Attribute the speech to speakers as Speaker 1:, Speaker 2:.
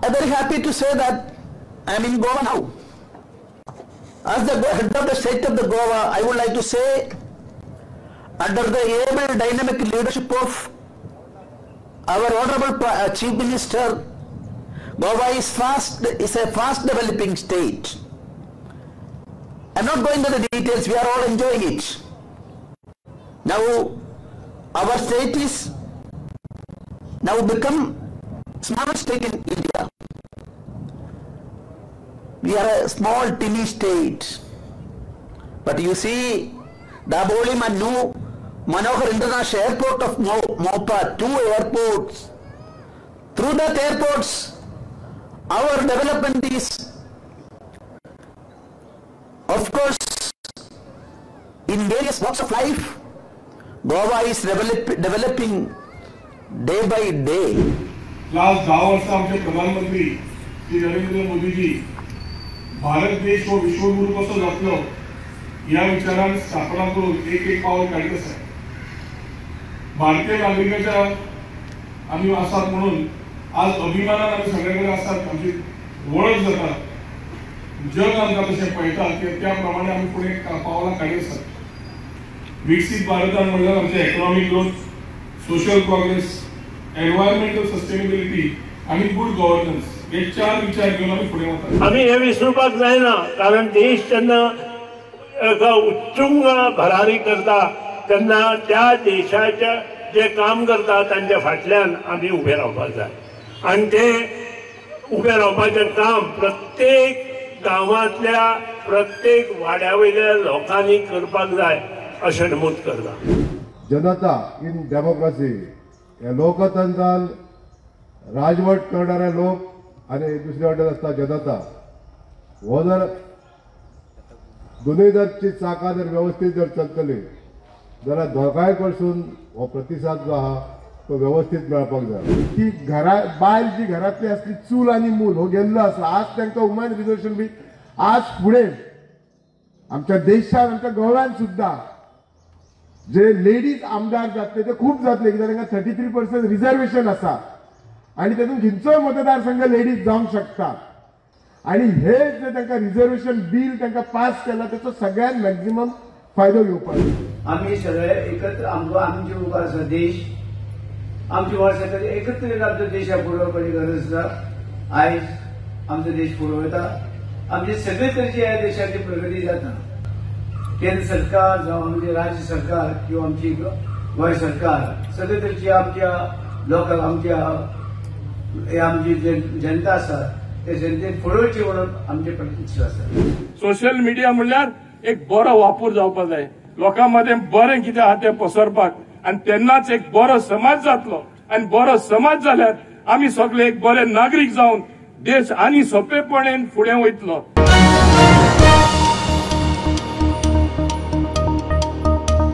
Speaker 1: I'm very happy to say that I am in Goa now. As the head of the state of the Goa, I would like to say, under the able dynamic leadership of our Honorable Chief Minister, Goa is a fast developing state. I am not going into the details, we are all enjoying it. Now, our state is now become smallest state in India. We are a small tiny state. But you see, Dabolim and new Manohar International Airport of Mopa, 2 airports. Through that airports, our development is, of course, in various walks of life, Goa is developing day by day.
Speaker 2: Last 10 वर्ष आमचे प्रधानमंत्री श्री नरेंद्र मोदीजी भारत देश हो विश्वगुरू कसो जातलो या विचारान स्थापना करून एक पावल काढीत आसा. भारतीय नागरिकाच्या आम्ही आसात म्हणून आज अभिमानान आम्ही सगळ्यांकडे आसात. आमची वळख जाता, जग आमकां तशें पळयता त्या प्रमाणे आम्ही पुढे पावलां काडीत आसात. विकसित भारतान म्हणल्यार आमचे economic growth, social progress, environmental sustainability आणि गुड गव्हर्नन्स हे 4 विचार घेऊन आम्ही पुढे वतात.
Speaker 3: आम्ही हे विसरपाक जायना, कारण देश जेन्ना उच्चुंग भरारी करता तेन्ना त्या देशाचे जे काम करता तांच्या फाटल्यान आम्ही उभे रावपाक जाय. आणि ते उभे रावपाचें काम प्रत्येक गांवांतल्या प्रत्येक वाड्यावयल्या लोकांनी करपाक जाय अशें नमूद करता.
Speaker 4: जनता इन डेमोक्रेसी या लोकतंत्रान राजवट करणारे लोक आणि दुसऱ्या वाटेन आसता जनता. हो जर दोनूय जरची चाकां जर व्यवस्थित जर चलतली जाल्यार दोगांय कडसून हो प्रतिसाद जो आहा तो व्यवस्थित मेळपाक जाय. ती बायल जी घरांतली आसली चूल आनी मूल हो गेल्लो आसा. आज तांकां वुमन रिजर्वेशन बी आज फुडें आमच्या देशात आमच्या गोव्यान सुद्धा जे लेडीज आमदार जातले ते खूप जातले, कित्याक तांकां 33% रिजर्वेशन आसा आणि तातूंत खंयचोय मतदारसंघ लेडीज जावंक शकता. आणि हे जे तांकां रिजर्वेशन बील तांकां पास केला त्याचो सगळ्यात मॅक्झिमम फायदो घेवपाक.
Speaker 5: आम्ही सगळे एकत्र आमचे मुखार आसा देश, आमची वर्सां एकत्र आमच्या देशाक फुडें वचपाची गरज आसा. आयज आमचो देश फुडें वता, आमचे सगळे तरेची ह्या देशाची प्रगती जाता. केंद्र सरकार जावं आमचे राज्य सरकार किंवा आमची गोंय सरकार सगळे तरेची आमच्या लोकांक आमची जनता आसा ते जनतेक फुडें वचची म्हणून आमचे प्रतीक्षा आसा.
Speaker 2: सोशल मिडिया म्हणल्यार एक बरो वापर जावपाक जाय, लोकांमध्ये बरें कितें आहा तें पसरपाक, आनी तेन्नाच एक बरो समाज जातलो. आनी बरो समाज जाल्यार आमी सगळे एक बरे नागरीक जावन देश आनी सोंपेपणान फुडें वयतलो.